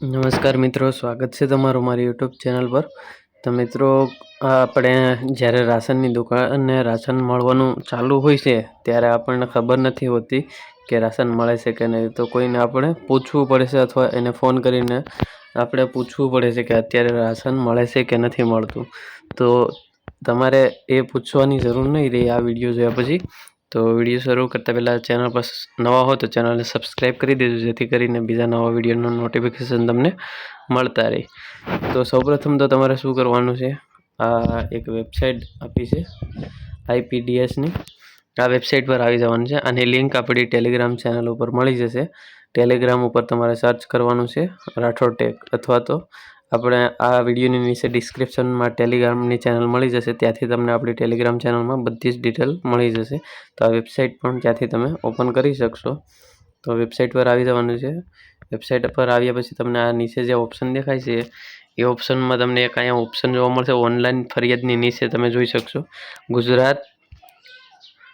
નમસ્કાર મિત્રો, સ્વાગત છે તમારું મારી યુટ્યુબ ચેનલ પર। તો મિત્રો, આપણે જ્યારે રાશનની દુકાન અને રાશન મળવાનું ચાલુ હોય છે ત્યારે આપણને ખબર નથી હોતી કે રાશન મળે છે કે નહીં। તો કોઈને આપણે પૂછવું પડે છે અથવા એને ફોન કરીને આપણે પૂછવું પડે છે કે અત્યારે રાશન મળે છે કે નથી મળતું। તો તમારે એ પૂછવાની જરૂર નહીં રહી આ વિડીયો જોયા પછી। તો વિડીયો શરૂ કરતાં પહેલાં ચેનલ પર નવા હો તો ચેનલને સબસ્ક્રાઈબ કરી દેજો, જેથી કરીને બીજા નવા વિડીયોનું નોટિફિકેશન તમને મળતા રહે। તો સૌપ્રથમ તો તમારે શું કરવાનું છે, આ એક વેબસાઇટ આપી છે IPDSની, આ વેબસાઇટ પર આવી જવાનું છે। આની લિંક આપણી ટેલિગ્રામ ચેનલ ઉપર મળી જશે। ટેલિગ્રામ ઉપર તમારે સર્ચ કરવાનું છે રાઠોડ ટેક, અથવા તો આપણે આ વિડીયોની નીચે ડિસ્ક્રિપ્શનમાં ટેલિગ્રામની ચેનલ મળી જશે, ત્યાંથી તમને આપણી ટેલિગ્રામ ચેનલમાં બધી જ ડિટેલ મળી જશે। તો આ વેબસાઇટ પણ ત્યાંથી તમે ઓપન કરી શકશો। તો વેબસાઇટ પર આવી જવાનું છે। વેબસાઇટ પર આવ્યા પછી તમને આ નીચે જે ઓપ્શન દેખાય છે એ ઓપ્શનમાં તમને એક અહીંયા ઓપ્શન જોવા મળશે, ઓનલાઈન ફરિયાદની નીચે તમે જોઈ શકશો, ગુજરાત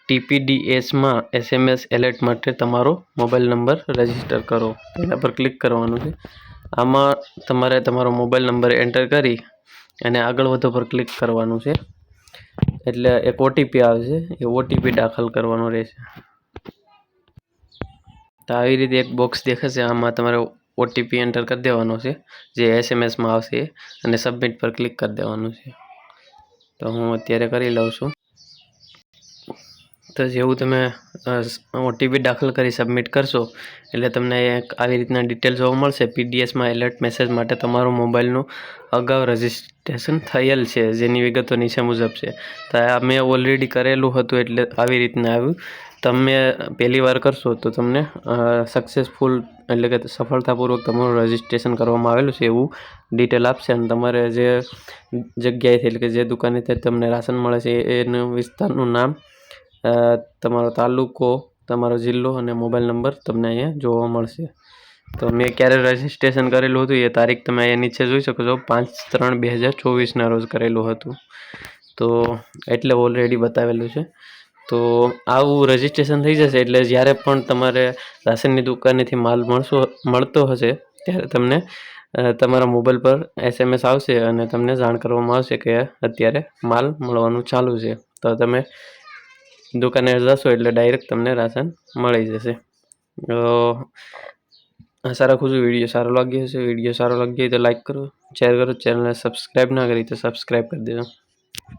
TPDSમાં SMS એલર્ટ માટે તમારો મોબાઈલ નંબર રજીસ્ટર કરો, એના પર ક્લિક કરવાનું છે। આમાં તમારે તમારો મોબાઈલ નંબર એન્ટર કરી અને આગળ વધો પર ક્લિક કરવાનું છે, એટલે એક OTP આવશે, એ OTP દાખલ કરવાનો રહેશે। તો આવી રીતે એક બોક્સ દેખાશે, આમાં તમારે OTP એન્ટર કરી દેવાનો છે જે SMSમાં આવશે, અને સબમિટ પર ક્લિક કરી દેવાનું છે। તો હું અત્યારે કરી લઉં છું। તો જેવું તમે OTP દાખલ કરી સબમિટ કરશો એટલે તમને એક આવી રીતના ડિટેલ જોવા મળશે, PDSમાં એલર્ટ મેસેજ માટે તમારું મોબાઈલનું અગાઉ રજિસ્ટ્રેશન થયેલ છે, જેની વિગતો નીચે મુજબ છે। તો આ મેં ઓલરેડી કરેલું હતું એટલે આવી રીતના આવ્યું। તમે પહેલી વાર કરશો તો તમને સક્સેસફુલ એટલે કે સફળતાપૂર્વક તમારું રજિસ્ટ્રેશન કરવામાં આવેલું છે એવું ડિટેલ આપશે, અને તમારે જે જગ્યાએથી એટલે કે જે દુકાનેથી તમને રાશન મળે છે એનું વિસ્તારનું નામ, તમારો તાલુકો, તમારો જિલ્લો અને મોબાઈલ નંબર તમને અહીંયા જોવા મળશે। તો મેં ક્યારે રજિસ્ટ્રેશન કરેલું હતું એ તારીખ તમે અહીંયા નીચે જોઈ શકો છો, 5/3/2024ના રોજ કરેલું હતું। તો એટલે ઓલરેડી બતાવેલું છે। તો આવું રજિસ્ટ્રેશન થઈ જશે એટલે જ્યારે પણ તમારે રાશનની દુકાનેથી માલ મળતો હશે ત્યારે તમને તમારા મોબાઈલ પર SMS આવશે અને તમને જાણ કરવામાં આવશે કે અત્યારે માલ મળવાનું ચાલુ છે। તો તમે દુકાને જશો એટલે ડાયરેક્ટ તમને રાશન મળી જશે। આશા રાખું છું વિડીયો સારો લાગ્યો હશે। વિડીયો સારો લાગ્યો હોય તો લાઈક કરો, શેર કરો, ચેનલને સબસ્ક્રાઈબ ના કરી તો સબસ્ક્રાઈબ કરી દેજો।